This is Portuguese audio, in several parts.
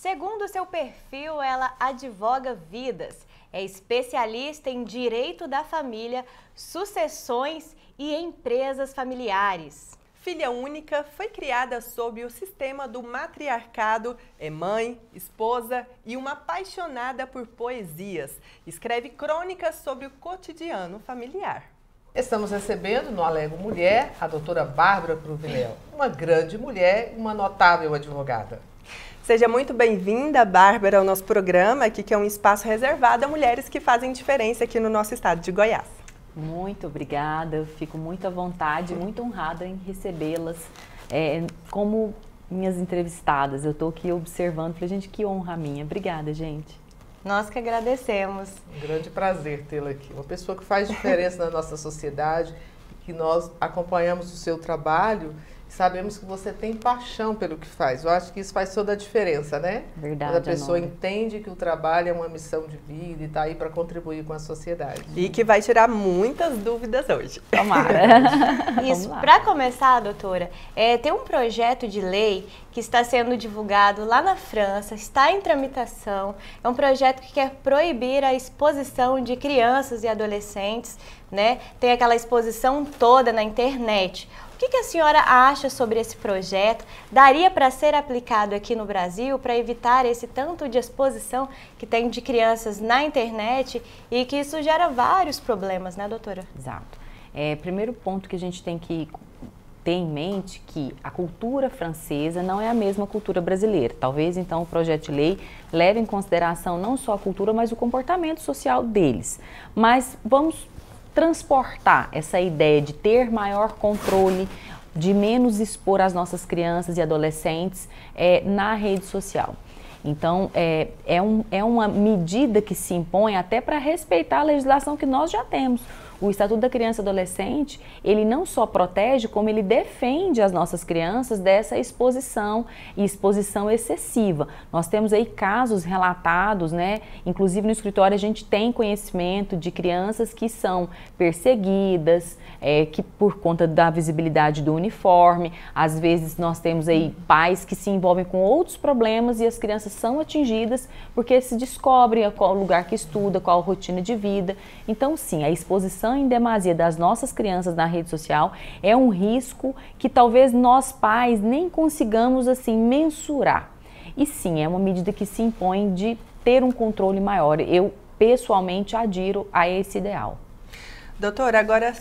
Segundo seu perfil, ela advoga vidas, é especialista em direito da família, sucessões e empresas familiares. Filha única, foi criada sob o sistema do matriarcado, é mãe, esposa e uma apaixonada por poesias. Escreve crônicas sobre o cotidiano familiar. Estamos recebendo no Alego Mulher a doutora Bárbara Cruvinel, uma grande mulher e uma notável advogada. Seja muito bem-vinda, Bárbara, ao nosso programa, aqui que é um espaço reservado a mulheres que fazem diferença aqui no nosso estado de Goiás. Muito obrigada, eu fico muito à vontade, muito honrada em recebê-las como minhas entrevistadas. Eu estou aqui observando, falei, gente, que honra minha. Obrigada, gente. Nós que agradecemos. Um grande prazer tê-la aqui. Uma pessoa que faz diferença na nossa sociedade, que nós acompanhamos o seu trabalho. Sabemos que você tem paixão pelo que faz. Eu acho que isso faz toda a diferença, né? Verdade. Quando a pessoa entende que o trabalho é uma missão de vida e está aí para contribuir com a sociedade. E que vai tirar muitas dúvidas hoje. Tomara. Isso. Para começar, doutora, tem um projeto de lei que está sendo divulgado lá na França, está em tramitação. É um projeto que quer proibir a exposição de crianças e adolescentes, né? Tem aquela exposição toda na internet. O que a senhora acha sobre esse projeto? Daria para ser aplicado aqui no Brasil para evitar esse tanto de exposição que tem de crianças na internet e que isso gera vários problemas, né, doutora? Exato. Primeiro ponto que a gente tem que ter em mente que a cultura francesa não é a mesma cultura brasileira. Talvez, então, o projeto de lei leve em consideração não só a cultura, mas o comportamento social deles. Mas vamos transportar essa ideia de ter maior controle, de menos expor as nossas crianças e adolescentes na rede social. Então, é uma medida que se impõe até para respeitar a legislação que nós já temos. O Estatuto da Criança e Adolescente, ele não só protege, como ele defende as nossas crianças dessa exposição e exposição excessiva. Nós temos aí casos relatados, né? Inclusive no escritório a gente tem conhecimento de crianças que são perseguidas, que por conta da visibilidade do uniforme, às vezes nós temos aí pais que se envolvem com outros problemas e as crianças são atingidas porque se descobrem qual lugar que estuda, qual rotina de vida. Então sim, a exposição em demasia das nossas crianças na rede social é um risco que talvez nós pais nem consigamos assim mensurar. E sim, é uma medida que se impõe de ter um controle maior. Eu pessoalmente adiro a esse ideal. Doutora, agora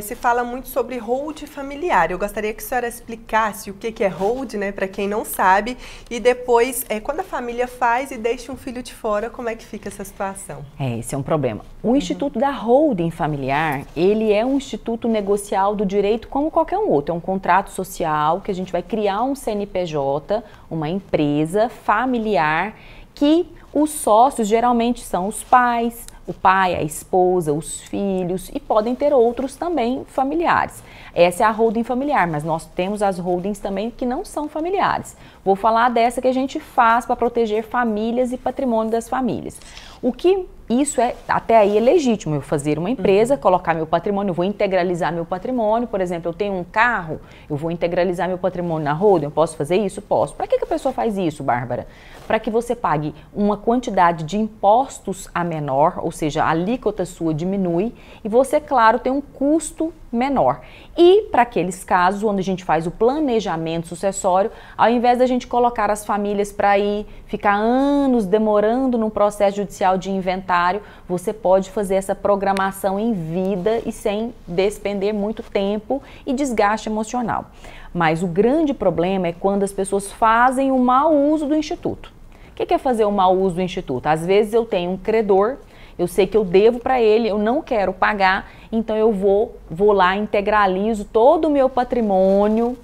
se fala muito sobre hold familiar. Eu gostaria que a senhora explicasse o que é hold, né, para quem não sabe, e depois, quando a família faz e deixa um filho de fora, como é que fica essa situação? Esse é um problema. O Instituto da Holding Familiar, ele é um instituto negocial do direito como qualquer um outro. É um contrato social que a gente vai criar um CNPJ, uma empresa familiar, que os sócios geralmente são os pais, o pai, a esposa, os filhos e podem ter outros também familiares. Essa é a holding familiar, mas nós temos as holdings também que não são familiares. Vou falar dessa que a gente faz para proteger famílias e patrimônio das famílias. O que isso até aí é legítimo, eu fazer uma empresa, colocar meu patrimônio, eu vou integralizar meu patrimônio, por exemplo, eu tenho um carro, eu vou integralizar meu patrimônio na holding, eu posso fazer isso? Posso. Para que a pessoa faz isso, Bárbara? Para que você pague uma quantidade de impostos a menor, ou seja, a alíquota sua diminui e você, claro, tem um custo menor. E para aqueles casos onde a gente faz o planejamento sucessório, ao invés da gente colocar as famílias para ir ficar anos demorando num processo judicial de inventário, você pode fazer essa programação em vida e sem despender muito tempo e desgaste emocional. Mas o grande problema é quando as pessoas fazem o mau uso do instituto. O que é fazer o mau uso do instituto? Às vezes eu tenho um credor, eu sei que eu devo para ele, eu não quero pagar, então eu vou lá, integralizo todo o meu patrimônio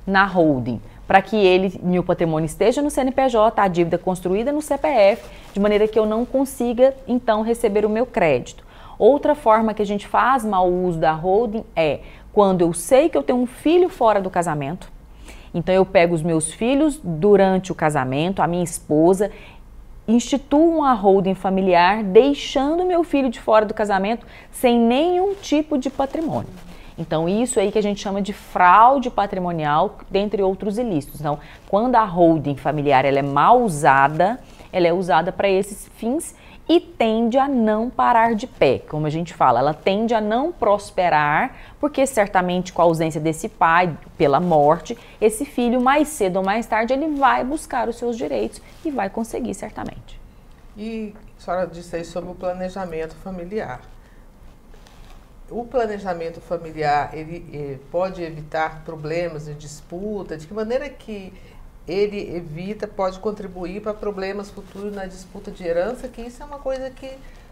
na holding, para que meu patrimônio esteja no CNPJ, a dívida construída no CPF, de maneira que eu não consiga, então, receber o meu crédito. Outra forma que a gente faz mau uso da holding é quando eu sei que eu tenho um filho fora do casamento, então eu pego os meus filhos durante o casamento, a minha esposa, instituo uma holding familiar, deixando meu filho de fora do casamento sem nenhum tipo de patrimônio. Então, isso aí que a gente chama de fraude patrimonial, dentre outros ilícitos. Então, quando a holding familiar ela é mal usada, ela é usada para esses fins e tende a não parar de pé, como a gente fala, ela tende a não prosperar, porque certamente com a ausência desse pai, pela morte, esse filho mais cedo ou mais tarde ele vai buscar os seus direitos e vai conseguir certamente. E a senhora disse aí sobre o planejamento familiar. O planejamento familiar, ele pode evitar problemas de disputa? De que maneira que ele evita, pode contribuir para problemas futuros na disputa de herança, que isso é uma coisa que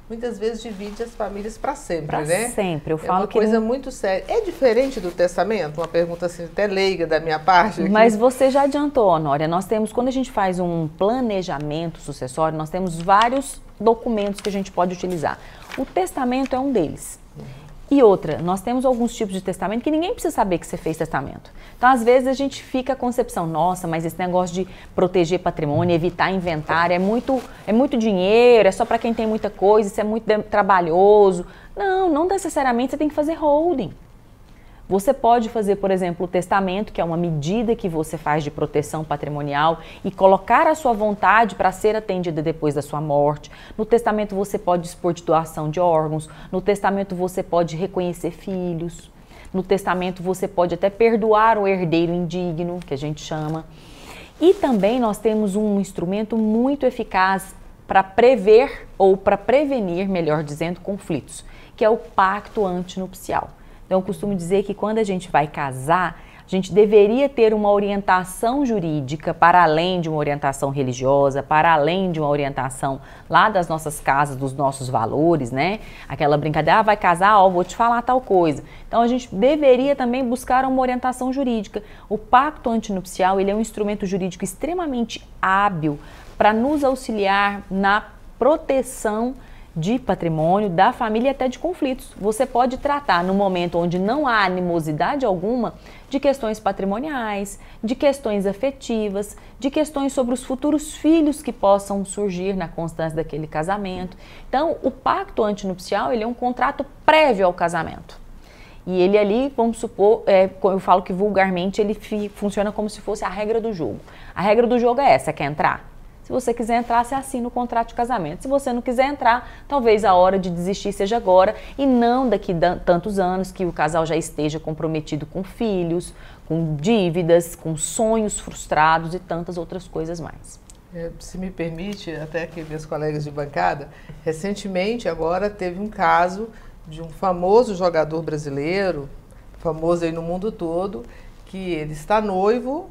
muitas vezes divide as famílias para sempre, né? Para sempre, eu falo que... É uma coisa muito séria. É diferente do testamento? Uma pergunta assim, até leiga da minha parte aqui. Mas você já adiantou, Honória, nós temos, quando a gente faz um planejamento sucessório, nós temos vários documentos que a gente pode utilizar. O testamento é um deles. E outra, nós temos alguns tipos de testamento que ninguém precisa saber que você fez testamento. Então, às vezes, a gente fica a concepção, nossa, mas esse negócio de proteger patrimônio, evitar inventário, é muito dinheiro, é só para quem tem muita coisa, isso é muito trabalhoso. Não necessariamente você tem que fazer holding. Você pode fazer, por exemplo, o testamento, que é uma medida que você faz de proteção patrimonial e colocar a sua vontade para ser atendida depois da sua morte. No testamento você pode dispor de doação de órgãos, no testamento você pode reconhecer filhos, no testamento você pode até perdoar o herdeiro indigno, que a gente chama. E também nós temos um instrumento muito eficaz para prever ou para prevenir, melhor dizendo, conflitos, que é o pacto antinupcial. Então, eu costumo dizer que quando a gente vai casar, a gente deveria ter uma orientação jurídica para além de uma orientação religiosa, para além de uma orientação lá das nossas casas, dos nossos valores, né? Aquela brincadeira, vai casar, vou te falar tal coisa. Então, a gente deveria também buscar uma orientação jurídica. O pacto antinupcial, ele é um instrumento jurídico extremamente hábil para nos auxiliar na proteção de patrimônio, da família e até de conflitos. Você pode tratar no momento onde não há animosidade alguma de questões patrimoniais, de questões afetivas, de questões sobre os futuros filhos que possam surgir na constância daquele casamento. Então, o pacto antinupcial, ele é um contrato prévio ao casamento. E ele ali, vamos supor, eu falo que vulgarmente ele funciona como se fosse a regra do jogo. A regra do jogo é essa, quer entrar? Se você quiser entrar, você assina o contrato de casamento. Se você não quiser entrar, talvez a hora de desistir seja agora e não daqui a tantos anos que o casal já esteja comprometido com filhos, com dívidas, com sonhos frustrados e tantas outras coisas mais. Se me permite, até aqui meus colegas de bancada, recentemente agora teve um caso de um famoso jogador brasileiro, famoso aí no mundo todo, que ele está noivo,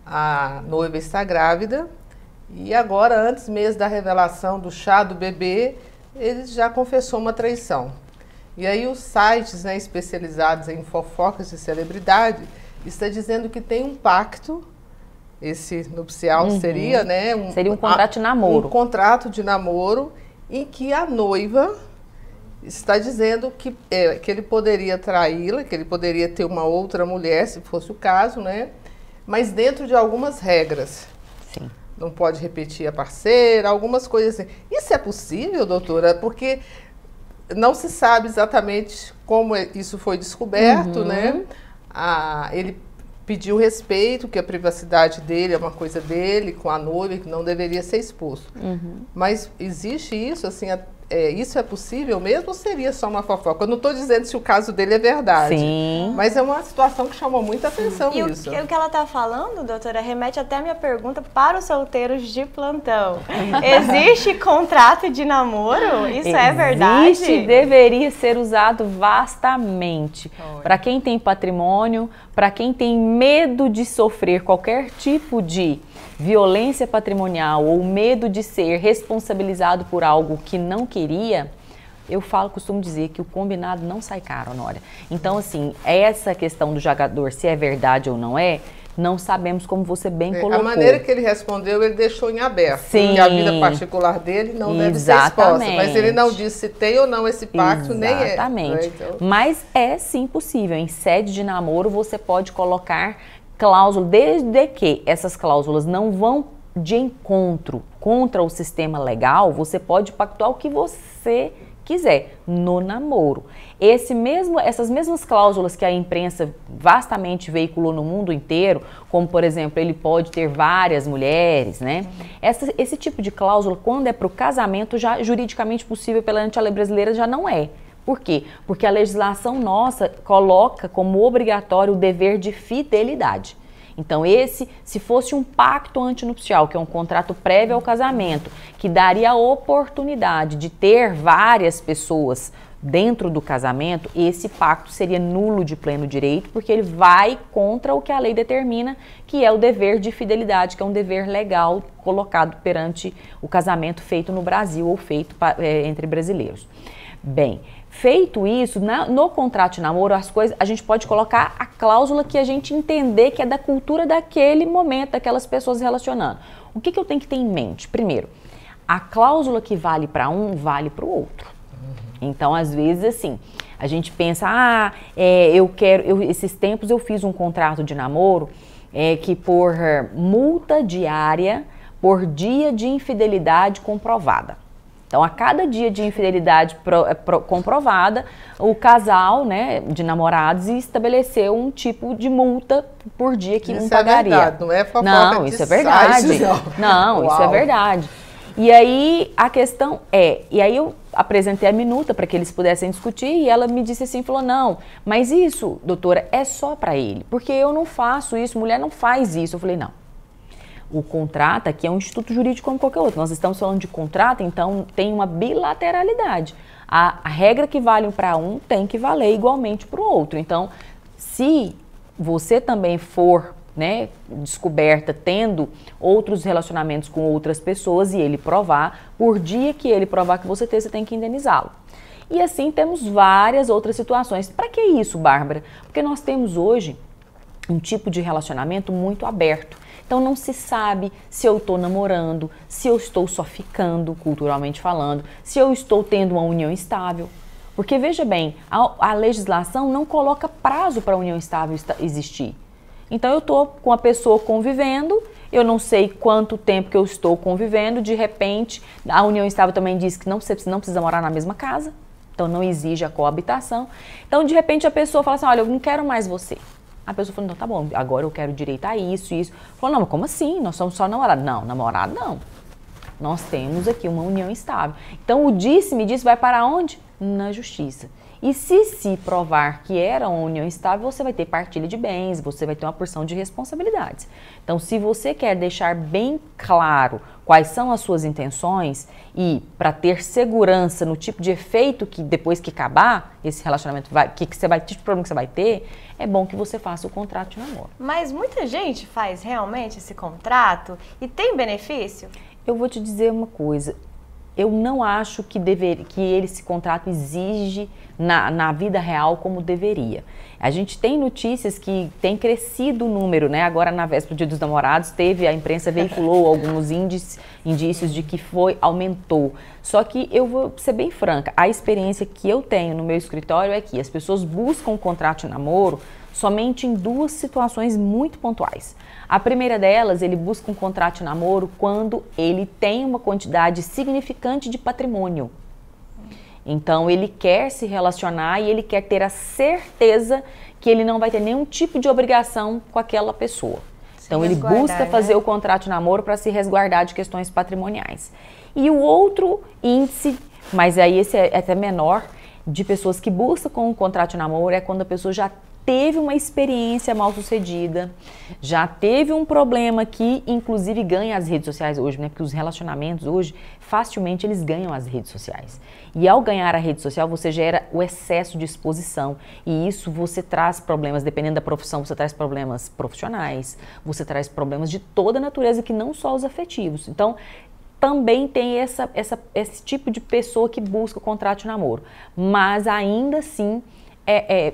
a noiva está grávida, e agora, antes mesmo da revelação do chá do bebê, ele já confessou uma traição. E aí os sites, né, especializados em fofocas de celebridade está dizendo que tem um pacto, esse nupcial seria, né? Seria um contrato de namoro. Um contrato de namoro em que a noiva está dizendo que ele poderia traí-la, que ele poderia ter uma outra mulher, se fosse o caso, né? Mas dentro de algumas regras. Sim. Não pode repetir a parceira, algumas coisas assim. Isso é possível, doutora? Porque não se sabe exatamente como isso foi descoberto, né? Ele pediu respeito, que a privacidade dele é uma coisa dele, com a noiva, que não deveria ser exposto. Mas existe isso, assim, isso é possível mesmo ou seria só uma fofoca? Eu não estou dizendo se o caso dele é verdade. Sim. Mas é uma situação que chamou muita atenção isso. E o que ela está falando, doutora, remete até a minha pergunta para os solteiros de plantão. Existe contrato de namoro? Isso é verdade? Existe, deveria ser usado vastamente. Para quem tem patrimônio, para quem tem medo de sofrer qualquer tipo de violência patrimonial ou medo de ser responsabilizado por algo que não queria, eu costumo dizer que o combinado não sai caro, Honória. Então, assim, essa questão do jogador, se é verdade ou não é, não sabemos, como você bem colocou. A maneira que ele respondeu, ele deixou em aberto. Sim. Porque a vida particular dele não deve ser exposta. Mas ele não disse se tem ou não esse pacto, nem é. Exatamente. Então... Mas é sim possível. Em sede de namoro, você pode colocar cláusula, desde que essas cláusulas não vão de encontro contra o sistema legal, você pode pactuar o que você quiser, no namoro. Essas mesmas cláusulas que a imprensa vastamente veiculou no mundo inteiro, como, por exemplo, ele pode ter várias mulheres, né? Esse tipo de cláusula, quando é para o casamento, já juridicamente possível perante a lei brasileira, já não é. Por quê? Porque a legislação nossa coloca como obrigatório o dever de fidelidade. Então, se fosse um pacto antinupcial, que é um contrato prévio ao casamento, que daria a oportunidade de ter várias pessoas dentro do casamento, esse pacto seria nulo de pleno direito, porque ele vai contra o que a lei determina, que é o dever de fidelidade, que é um dever legal colocado perante o casamento feito no Brasil ou feito entre brasileiros. Bem, feito isso, no contrato de namoro, a gente pode colocar a cláusula que a gente entender que é da cultura daquele momento, daquelas pessoas relacionando. O que eu tenho que ter em mente? Primeiro, a cláusula que vale para um, vale para o outro. Então, às vezes, assim, a gente pensa, esses tempos eu fiz um contrato de namoro que por multa diária, por dia de infidelidade comprovada. Então, a cada dia de infidelidade comprovada, o casal, né, de namorados estabeleceu um tipo de multa por dia que um pagaria. Isso é verdade, não é fofoca não, de isso é verdade. site, não, isso é verdade. E aí, a questão e aí eu apresentei a minuta para que eles pudessem discutir e ela me disse assim, falou, não, mas isso, doutora, é só para ele, porque eu não faço isso, mulher não faz isso. Eu falei, não. O contrato aqui é um instituto jurídico como qualquer outro. Nós estamos falando de contrato, então tem uma bilateralidade. A regra que vale para um tem que valer igualmente para o outro. Então, se você também for, né, descoberta tendo outros relacionamentos com outras pessoas e ele provar, por dia que ele provar que você tem que indenizá-lo. E assim temos várias outras situações. Para que isso, Bárbara? Porque nós temos hoje um tipo de relacionamento muito aberto. Então não se sabe se eu estou namorando, se eu estou só ficando, culturalmente falando, se eu estou tendo uma união estável. Porque veja bem, a legislação não coloca prazo para a união estável existir. Então eu estou com a pessoa convivendo, eu não sei quanto tempo que eu estou convivendo, de repente a união estável também diz que não precisa morar na mesma casa, então não exige a coabitação. Então de repente a pessoa fala assim, olha, eu não quero mais você. A pessoa falou, então tá bom, agora eu quero direito a isso. Falou, não, mas como assim? Nós somos só namorados. Não, namorado não. Nós temos aqui uma união estável. Então o disse-me disse vai para onde? Na justiça. E se provar que era uma união estável, você vai ter partilha de bens, você vai ter uma porção de responsabilidades. Então, se você quer deixar bem claro quais são as suas intenções e para ter segurança no tipo de efeito que depois que acabar esse relacionamento, que tipo de problema que você vai ter, é bom que você faça o contrato de namoro. Mas muita gente faz realmente esse contrato e tem benefício? Eu vou te dizer uma coisa. Eu não acho que esse contrato exige na vida real como deveria. A gente tem notícias que tem crescido o número, né? Agora, na véspera do Dia dos Namorados, a imprensa veiculou alguns indícios de que aumentou. Só que eu vou ser bem franca, a experiência que eu tenho no meu escritório é que as pessoas buscam um contrato de namoro somente em duas situações muito pontuais. A primeira delas, ele busca um contrato de namoro quando ele tem uma quantidade significante de patrimônio. Então, ele quer se relacionar e ele quer ter a certeza que ele não vai ter nenhum tipo de obrigação com aquela pessoa. Então, ele busca fazer o contrato de namoro para se resguardar de questões patrimoniais. E o outro índice, mas aí esse é até menor, de pessoas que buscam com o contrato de namoro é quando a pessoa já teve uma experiência mal sucedida, já teve um problema que inclusive ganha as redes sociais hoje, né? Porque os relacionamentos hoje, facilmente eles ganham as redes sociais. E ao ganhar a rede social, você gera o excesso de exposição. E isso você traz problemas, dependendo da profissão, você traz problemas profissionais, você traz problemas de toda a natureza, que não só os afetivos. Então, também tem esse tipo de pessoa que busca o contrato de namoro. Mas ainda assim,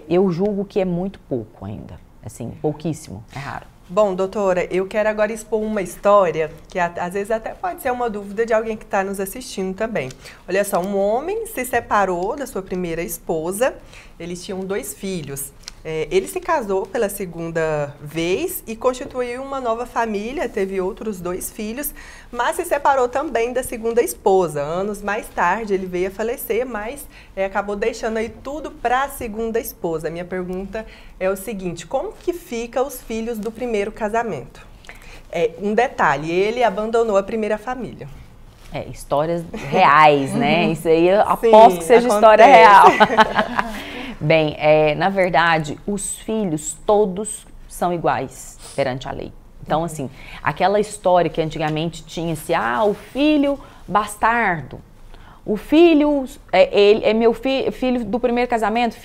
eu julgo que é muito pouco ainda, assim, pouquíssimo, é raro. Bom, doutora, eu quero agora expor uma história que às vezes até pode ser uma dúvida de alguém que está nos assistindo também. Olha só, um homem se separou da sua primeira esposa eles tinham 2 filhos. Ele se casou pela segunda vez e constituiu uma nova família, teve outros 2 filhos, mas se separou também da segunda esposa. Anos mais tarde ele veio a falecer, mas acabou deixando aí tudo para a segunda esposa. Minha pergunta é o seguinte, como que fica os filhos do primeiro casamento? Um detalhe, ele abandonou a primeira família. Histórias reais, né? Isso aí eu aposto que seja história real. Bem, na verdade, os filhos todos são iguais perante a lei. Então, assim, aquela história que antigamente tinha-se, o filho bastardo, o filho é meu filho do primeiro casamento,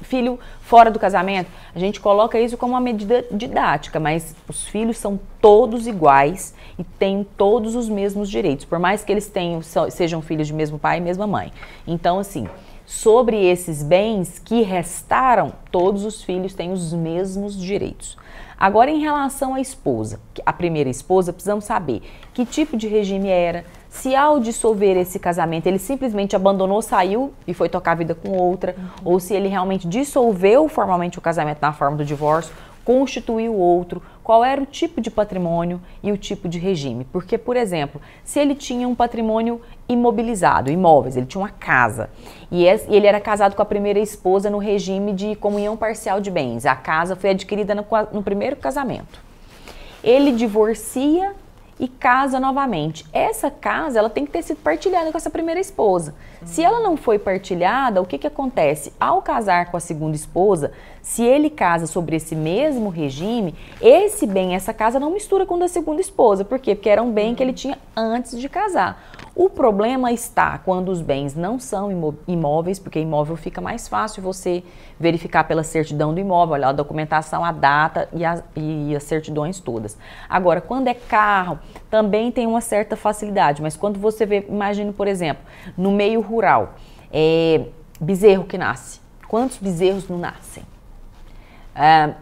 filho fora do casamento. A gente coloca isso como uma medida didática, mas os filhos são todos iguais e têm todos os mesmos direitos, por mais que eles sejam filhos de mesmo pai e mesma mãe. Então, assim, sobre esses bens que restaram, todos os filhos têm os mesmos direitos. Agora, em relação à esposa, a primeira esposa, precisamos saber que tipo de regime era, se ao dissolver esse casamento ele simplesmente abandonou, saiu e foi tocar a vida com outra, ou se ele realmente dissolveu formalmente o casamento na forma do divórcio, constituiu outro, qual era o tipo de patrimônio e o tipo de regime. Porque, por exemplo, se ele tinha um patrimônio imobilizado, imóveis, ele tinha uma casa, e ele era casado com a primeira esposa no regime de comunhão parcial de bens, a casa foi adquirida no primeiro casamento. Ele divorcia e casa novamente. Essa casa, ela tem que ter sido partilhada com essa primeira esposa. Se ela não foi partilhada, o que acontece? Ao casar com a segunda esposa, se ele casa sobre esse mesmo regime, esse bem, essa casa não mistura com o da segunda esposa. Por quê? Porque era um bem que ele tinha antes de casar. O problema está quando os bens não são imóveis, porque imóvel fica mais fácil você verificar pela certidão do imóvel, olhar a documentação, a data e as certidões todas. Agora, quando é carro, também tem uma certa facilidade, mas quando você vê, imagine, por exemplo, no meio rural, bezerro que nasce. Quantos bezerros não nascem?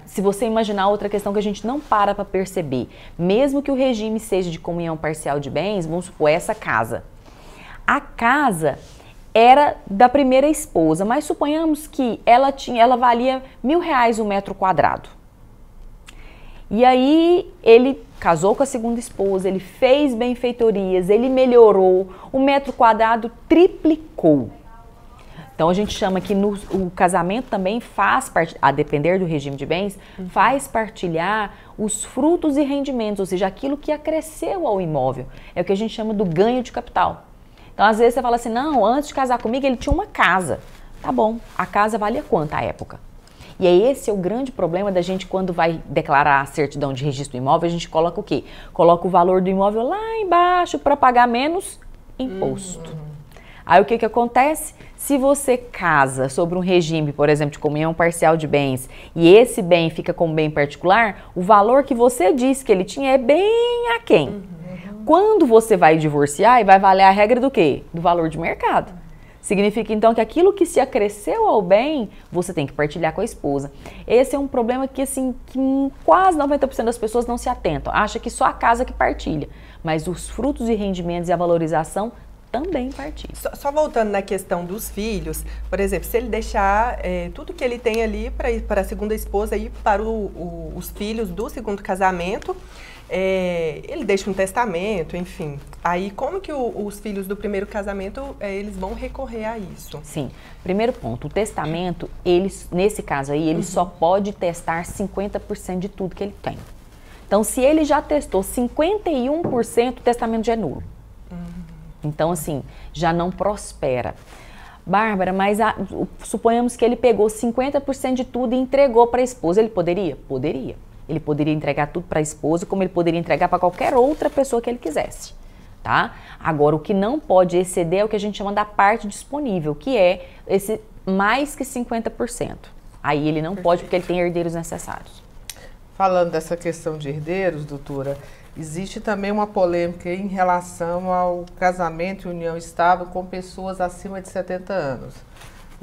Se você imaginar outra questão que a gente não para perceber, mesmo que o regime seja de comunhão parcial de bens, vamos supor, essa casa. A casa era da primeira esposa, mas suponhamos que ela valia R$1.000 um metro quadrado. E aí ele casou com a segunda esposa, ele fez benfeitorias, ele melhorou, o metro quadrado triplicou. Então, a gente chama que o casamento também faz, a depender do regime de bens, faz partilhar os frutos e rendimentos, ou seja, aquilo que acresceu ao imóvel. É o que a gente chama do ganho de capital. Então, às vezes você fala assim, não, antes de casar comigo ele tinha uma casa. Tá bom, a casa valia quanto à época? E aí esse é o grande problema da gente quando vai declarar a certidão de registro do imóvel, a gente coloca o quê? Coloca o valor do imóvel lá embaixo para pagar menos imposto. Aí o que acontece? Se você casa sobre um regime, por exemplo, de comunhão parcial de bens, e esse bem fica como bem particular, o valor que você disse que ele tinha é bem aquém. Quando você vai divorciar, vai valer a regra do quê? Do valor de mercado. Significa, então, que aquilo que se acresceu ao bem, você tem que partilhar com a esposa. Esse é um problema que, assim, que quase 90% das pessoas não se atentam. Acha que só a casa que partilha. Mas os frutos e rendimentos e a valorização também partilha. Só voltando na questão dos filhos, por exemplo, se ele deixar tudo que ele tem ali para a segunda esposa e para os filhos do segundo casamento, ele deixa um testamento, enfim. Aí como que os filhos do primeiro casamento, eles vão recorrer a isso? Sim. Primeiro ponto, o testamento, nesse caso aí, ele só pode testar 50% de tudo que ele tem. Então, se ele já testou 51%, o testamento já é nulo. Então, assim, já não prospera. Bárbara, mas suponhamos que ele pegou 50% de tudo e entregou para a esposa. Ele poderia? Poderia. Ele poderia entregar tudo para a esposa, como ele poderia entregar para qualquer outra pessoa que ele quisesse, tá? Agora, o que não pode exceder é o que a gente chama da parte disponível, que é esse mais que 50%. Aí ele não pode, porque ele tem herdeiros necessários. Falando dessa questão de herdeiros, doutora, existe também uma polêmica em relação ao casamento e união estável com pessoas acima de 70 anos.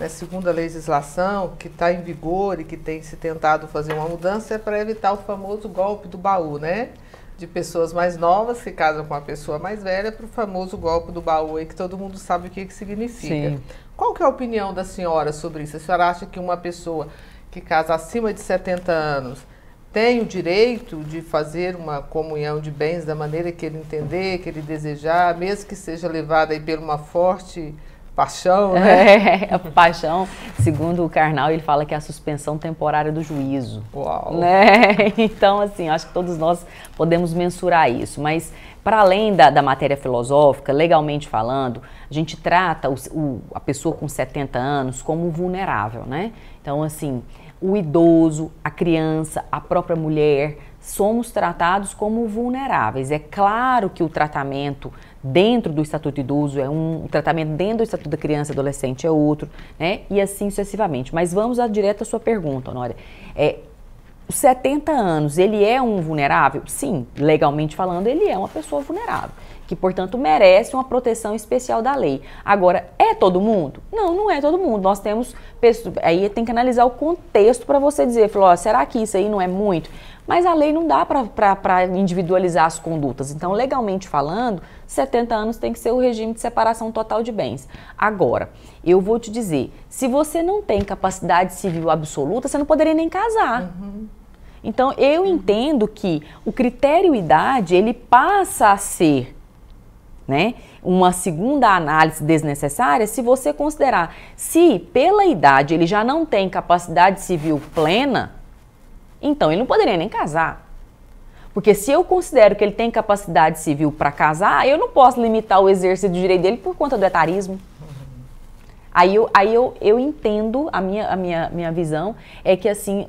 Segundo a legislação que está em vigor e que tem se tentado fazer uma mudança, é para evitar o famoso golpe do baú, né? de pessoas mais novas que casam com a pessoa mais velha para o famoso golpe do baú aí, que todo mundo sabe o que significa. Sim. Qual que é a opinião da senhora sobre isso? A senhora acha que uma pessoa que casa acima de 70 anos tem o direito de fazer uma comunhão de bens da maneira que ele entender, que ele desejar, mesmo que seja levada aí por uma forte paixão, né? A paixão, segundo o Karnal, ele fala que é a suspensão temporária do juízo. Uau! Né? Então, assim, acho que todos nós podemos mensurar isso, mas para além da matéria filosófica, legalmente falando, a gente trata a pessoa com 70 anos como vulnerável, né? Então, assim, o idoso, a criança, a própria mulher, somos tratados como vulneráveis. É claro que o tratamento dentro do Estatuto Idoso é um, o tratamento dentro do Estatuto da Criança e Adolescente é outro, né? E assim sucessivamente. Mas vamos direto à sua pergunta, Honória. Os 70 anos, ele é um vulnerável? Sim, legalmente falando, ele é uma pessoa vulnerável, que, portanto, merece uma proteção especial da lei. Agora, é todo mundo? Não, não é todo mundo. Nós temos pessoas, aí tem que analisar o contexto para você dizer, falou, será que isso aí não é muito? Mas a lei não dá para individualizar as condutas. Então, legalmente falando, 70 anos tem que ser o regime de separação total de bens. Agora, eu vou te dizer, se você não tem capacidade civil absoluta, você não poderia nem casar. Uhum. Então, eu entendo que o critério idade, ele passa a ser, né, uma segunda análise desnecessária se você considerar se pela idade ele já não tem capacidade civil plena, então ele não poderia nem casar. Porque se eu considero que ele tem capacidade civil para casar, eu não posso limitar o exercício do direito dele por conta do etarismo. Aí eu entendo, a minha visão é que assim,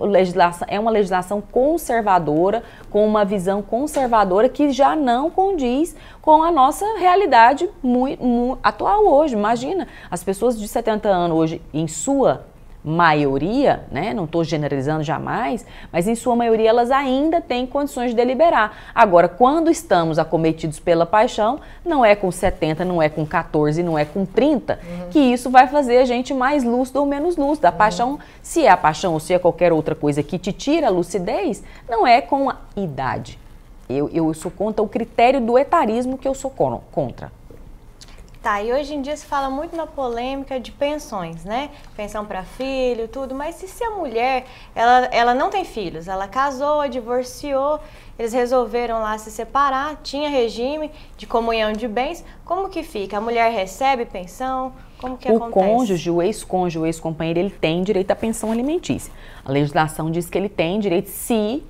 é uma legislação conservadora, com uma visão conservadora que já não condiz com a nossa realidade muito atual hoje. Imagina, as pessoas de 70 anos hoje, em sua maioria, né, não estou generalizando jamais, mas em sua maioria elas ainda têm condições de deliberar. Agora, quando estamos acometidos pela paixão, não é com 70, não é com 14, não é com 30, que isso vai fazer a gente mais lúcido ou menos lúcido. A paixão, se é a paixão ou se é qualquer outra coisa que te tira a lucidez, não é com a idade. Eu sou contra o critério do etarismo, que eu sou contra. Tá, e hoje em dia se fala muito na polêmica de pensões, né? Pensão para filho, tudo, mas se a mulher, ela não tem filhos, ela casou, divorciou, eles resolveram lá se separar, tinha regime de comunhão de bens, como que fica? A mulher recebe pensão? Como que acontece? O cônjuge, o ex-cônjuge, o ex-companheiro, ele tem direito à pensão alimentícia. A legislação diz que ele tem direito se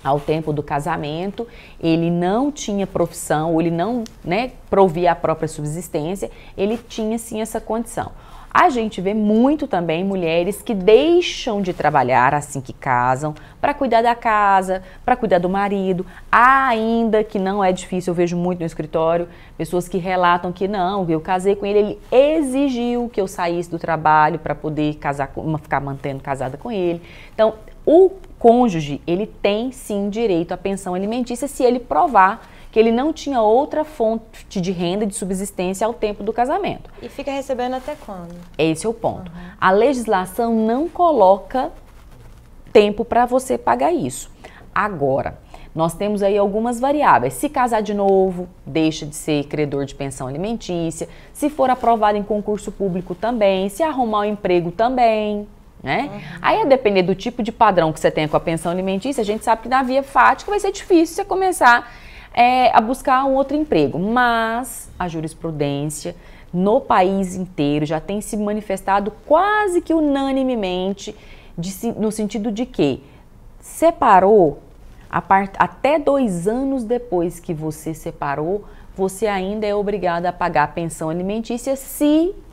ao tempo do casamento, ele não tinha profissão, ou ele não, né, provia a própria subsistência, ele tinha sim essa condição. A gente vê muito também mulheres que deixam de trabalhar assim que casam, para cuidar da casa, para cuidar do marido, ainda que não é difícil, eu vejo muito no escritório, pessoas que relatam que não, eu casei com ele, ele exigiu que eu saísse do trabalho para poder ficar mantendo casada com ele. Então, o cônjuge, ele tem sim direito à pensão alimentícia se ele provar que ele não tinha outra fonte de renda de subsistência ao tempo do casamento. E fica recebendo até quando? Esse é o ponto. A legislação não coloca tempo para você pagar isso. Agora, nós temos aí algumas variáveis. Se casar de novo, deixa de ser credor de pensão alimentícia. Se for aprovado em concurso público também. Se arrumar um emprego também. Né? Aí, a depender do tipo de padrão que você tem com a pensão alimentícia, a gente sabe que na via fática vai ser difícil você começar a buscar um outro emprego. Mas a jurisprudência no país inteiro já tem se manifestado quase que unanimemente no sentido de que separou, até 2 anos depois que você separou, você ainda é obrigado a pagar a pensão alimentícia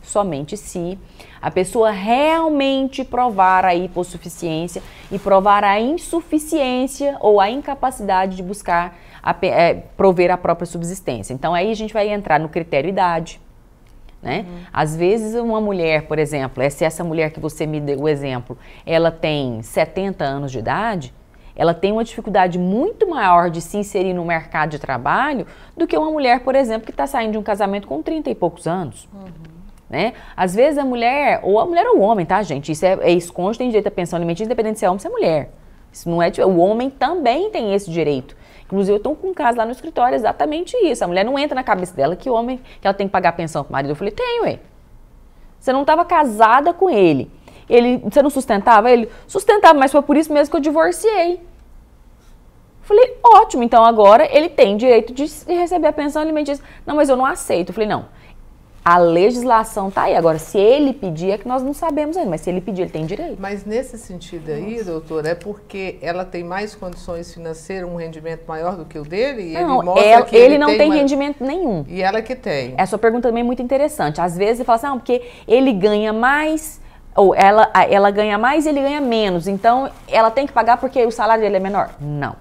somente se a pessoa realmente provar a hipossuficiência e provar a insuficiência ou a incapacidade de buscar prover a própria subsistência. Então, aí a gente vai entrar no critério idade, né? Às vezes, uma mulher, por exemplo, se essa mulher que você me deu o exemplo, ela tem 70 anos de idade, ela tem uma dificuldade muito maior de se inserir no mercado de trabalho do que uma mulher, por exemplo, que está saindo de um casamento com 30 e poucos anos. Né? Às vezes a mulher ou o homem, tá, gente? Isso é ex-cônjuge, tem direito à pensão alimentícia, independente se é homem ou se é mulher. Isso não é, o homem também tem esse direito. Inclusive, eu estou com um caso lá no escritório, exatamente isso. A mulher não entra na cabeça dela que ela tem que pagar pensão pro marido. Eu falei, tenho, ué. Você não estava casada com ele. Você não sustentava ele? Sustentava, mas foi por isso mesmo que eu divorciei. Falei, ótimo, então agora ele tem direito de receber a pensão alimentícia. Não, mas eu não aceito. Eu falei, não, a legislação está aí. Agora, se ele pedir, é que nós não sabemos ainda, mas se ele pedir, ele tem direito. Mas nesse sentido aí, doutora, é porque ela tem mais condições financeiras, um rendimento maior do que o dele? E não, ele mostra que ele não tem rendimento nenhum. E ela que tem. Essa pergunta também é muito interessante. Às vezes você fala assim, não, porque ele ganha mais, ou ela ganha mais e ele ganha menos, então ela tem que pagar porque o salário dele é menor. Não.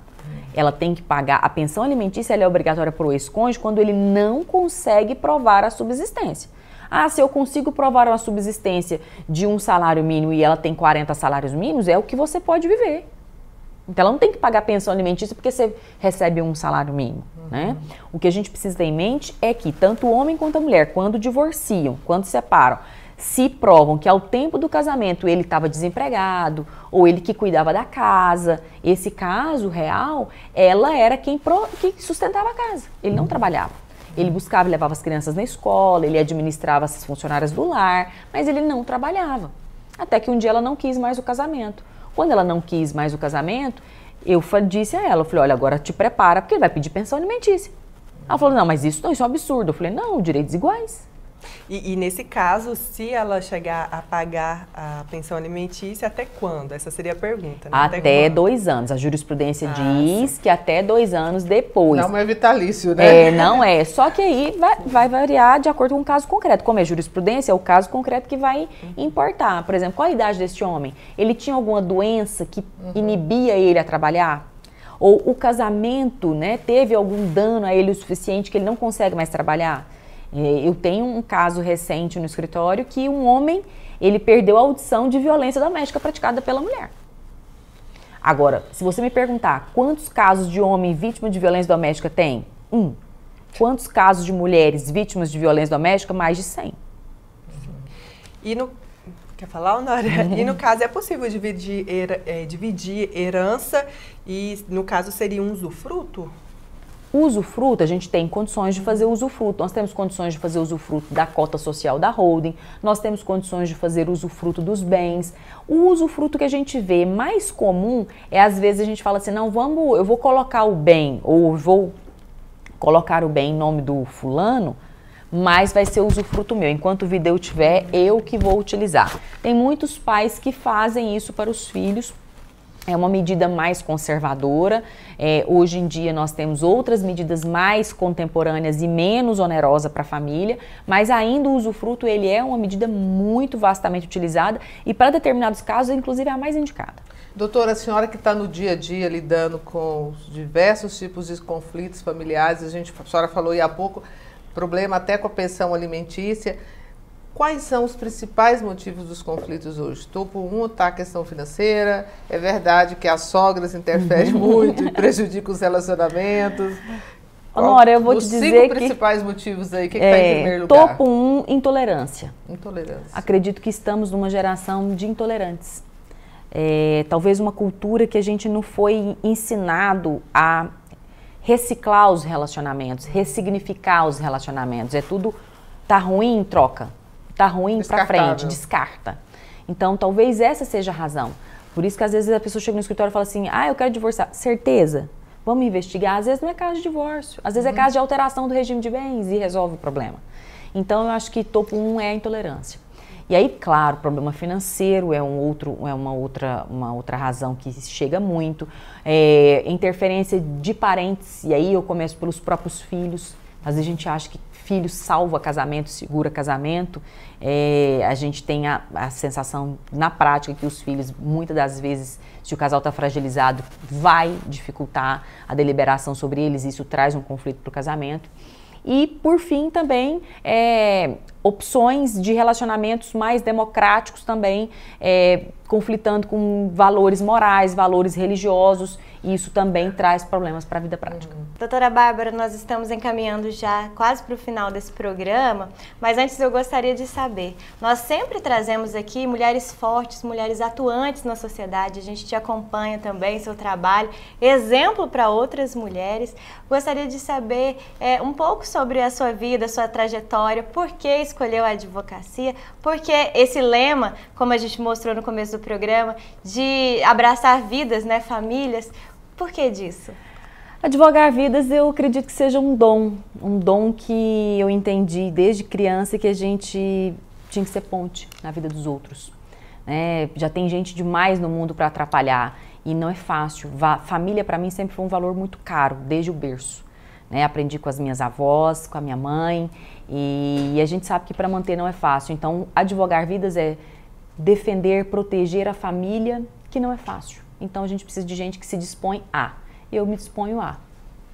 Ela tem que pagar. A pensão alimentícia ela é obrigatória para o ex-cônjuge quando ele não consegue provar a subsistência. Ah, se eu consigo provar uma subsistência de um salário mínimo e ela tem 40 salários mínimos, é o que você pode viver. Então ela não tem que pagar pensão alimentícia porque você recebe um salário mínimo, né? O que a gente precisa ter em mente é que tanto o homem quanto a mulher, quando divorciam, quando separam, se provam que ao tempo do casamento ele estava desempregado ou ele que cuidava da casa, esse caso real, ela era quem sustentava a casa. Ele não trabalhava. Ele buscava e levava as crianças na escola, ele administrava as funcionárias do lar, mas ele não trabalhava. Até que um dia ela não quis mais o casamento. Quando ela não quis mais o casamento, eu disse a ela, eu falei, olha, agora te prepara porque ele vai pedir pensão alimentícia. Ela falou, não, mas isso é um absurdo. Eu falei, não, direitos iguais. E nesse caso, se ela chegar a pagar a pensão alimentícia, até quando? Essa seria a pergunta, né? Até 2 anos. A jurisprudência diz que até 2 anos depois. Não é vitalício, né? Não é. Só que aí vai variar de acordo com o caso concreto. Como é jurisprudência, é o caso concreto que vai importar. Por exemplo, qual a idade desse homem? Ele tinha alguma doença que inibia ele a trabalhar? Ou o casamento, né, teve algum dano a ele o suficiente que ele não consegue mais trabalhar? Eu tenho um caso recente no escritório que um homem, ele perdeu a audição de violência doméstica praticada pela mulher. Agora, se você me perguntar quantos casos de homem vítima de violência doméstica tem? Quantos casos de mulheres vítimas de violência doméstica? Mais de 100. Quer falar, Honória? E no caso, é possível dividir herança e, no caso, seria um usufruto? Usufruto, a gente tem condições de fazer usufruto. Nós temos condições de fazer usufruto da cota social da holding, nós temos condições de fazer usufruto dos bens. O usufruto que a gente vê mais comum é, às vezes, a gente fala assim, não, eu vou colocar o bem, ou vou colocar o bem em nome do fulano, mas vai ser usufruto meu. Enquanto vida eu tiver, eu que vou utilizar. Tem muitos pais que fazem isso para os filhos. É uma medida mais conservadora. Hoje em dia nós temos outras medidas mais contemporâneas e menos onerosa para a família, mas ainda o usufruto ele é uma medida muito vastamente utilizada e para determinados casos, inclusive, é a mais indicada. Doutora, a senhora que está no dia a dia lidando com os diversos tipos de conflitos familiares, a senhora falou aí há pouco, problema até com a pensão alimentícia. Quais são os principais motivos dos conflitos hoje? Topo 1 está a questão financeira, é verdade que as sogras interferem muito e prejudicam os relacionamentos. Honória, eu vou te dizer que... Os 5 principais motivos aí, o que está em primeiro lugar? Topo 1, intolerância. Intolerância. Acredito que estamos numa geração de intolerantes. Talvez uma cultura que a gente não foi ensinado a reciclar os relacionamentos, ressignificar os relacionamentos. É tudo, tá ruim, troca. Tá ruim para frente, descarta. Então, talvez essa seja a razão. Por isso que às vezes a pessoa chega no escritório e fala assim, eu quero divorciar. Certeza? Vamos investigar. Às vezes não é caso de divórcio. Às vezes é caso de alteração do regime de bens e resolve o problema. Então, eu acho que topo 1 é a intolerância. E aí, claro, o problema financeiro é uma outra razão que chega muito. Interferência de parentes, e aí eu começo pelos próprios filhos. Às vezes a gente acha que filho salva casamento, segura casamento. A gente tem a sensação na prática que os filhos, muitas das vezes, se o casal está fragilizado, vai dificultar a deliberação sobre eles, isso traz um conflito para o casamento. E, por fim, também, opções de relacionamentos mais democráticos também, conflitando com valores morais, valores religiosos, e isso também traz problemas para a vida prática. Doutora Bárbara, nós estamos encaminhando já quase para o final desse programa, mas antes eu gostaria de saber, nós sempre trazemos aqui mulheres fortes, mulheres atuantes na sociedade, a gente te acompanha também, seu trabalho, exemplo para outras mulheres. Gostaria de saber um pouco sobre a sua vida, a sua trajetória, por que escolheu a advocacia, por que esse lema, como a gente mostrou no começo do programa, de abraçar vidas, né, famílias. Por que disso? Advogar vidas, eu acredito que seja um dom que eu entendi desde criança, que a gente tinha que ser ponte na vida dos outros. Já tem gente demais no mundo para atrapalhar e não é fácil. Família para mim sempre foi um valor muito caro, desde o berço. Aprendi com as minhas avós, com a minha mãe, e a gente sabe que para manter não é fácil. Então, advogar vidas é defender, proteger a família, que não é fácil. Então, a gente precisa de gente que se dispõe a. Eu me disponho a.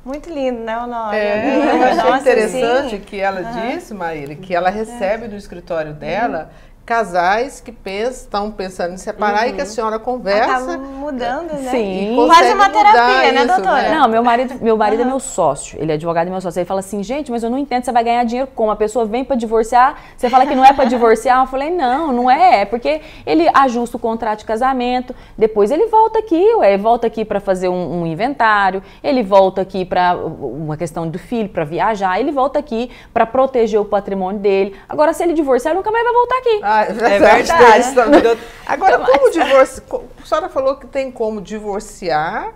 Muito lindo, né, Honória? Eu achei interessante que ela disse, Maíra, que ela recebe no escritório dela casais que estão pensando em separar e que a senhora conversa. Acaba mudando, né? Sim. Quase uma terapia, né, doutora? Não, meu marido é meu sócio, ele é advogado e meu sócio. Ele fala assim, gente, mas eu não entendo, você vai ganhar dinheiro como? A pessoa vem para divorciar, você fala que não é para divorciar? Eu falei, não é porque ele ajusta o contrato de casamento, depois ele volta aqui para fazer um inventário, ele volta aqui para uma questão do filho, para viajar, ele volta aqui para proteger o patrimônio dele. Agora, se ele divorciar, ele nunca mais vai voltar aqui. É verdade. Agora, como divorciar? A senhora falou que tem como divorciar,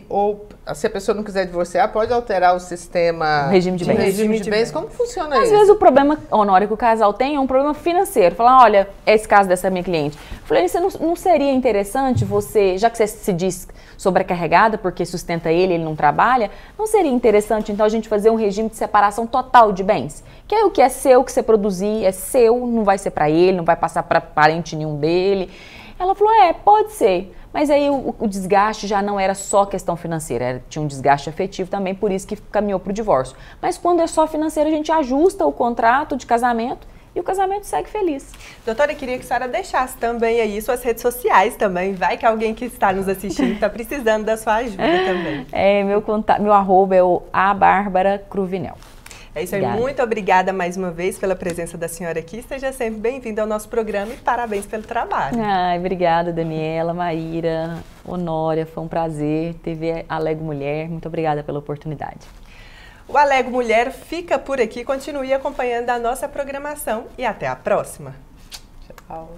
ou se a pessoa não quiser divorciar, pode alterar o sistema regime de bens. Como funciona isso? Às vezes o problema, Honória, que o casal tem é um problema financeiro. Falar, olha, é esse caso dessa minha cliente. Falei, não seria interessante você, já que você se diz sobrecarregada porque sustenta ele não trabalha, não seria interessante então a gente fazer um regime de separação total de bens? Que é o que é seu, que você produzir, é seu, não vai ser para ele, não vai passar para parente nenhum dele. Ela falou, pode ser. Mas aí o desgaste já não era só questão financeira, tinha um desgaste afetivo também, por isso que caminhou para o divórcio. Mas quando é só financeiro, a gente ajusta o contrato de casamento e o casamento segue feliz. Doutora, eu queria que a senhora deixasse também aí suas redes sociais também. Vai que alguém que está nos assistindo está precisando da sua ajuda também. Meu arroba é o @BárbaraCruvinel. É isso aí, obrigada. Muito obrigada mais uma vez pela presença da senhora aqui. Seja sempre bem-vinda ao nosso programa e parabéns pelo trabalho. Obrigada, Daniela, Maíra, Honória, foi um prazer. TV Alego Mulher, muito obrigada pela oportunidade. O Alego Mulher fica por aqui, continue acompanhando a nossa programação e até a próxima. Tchau.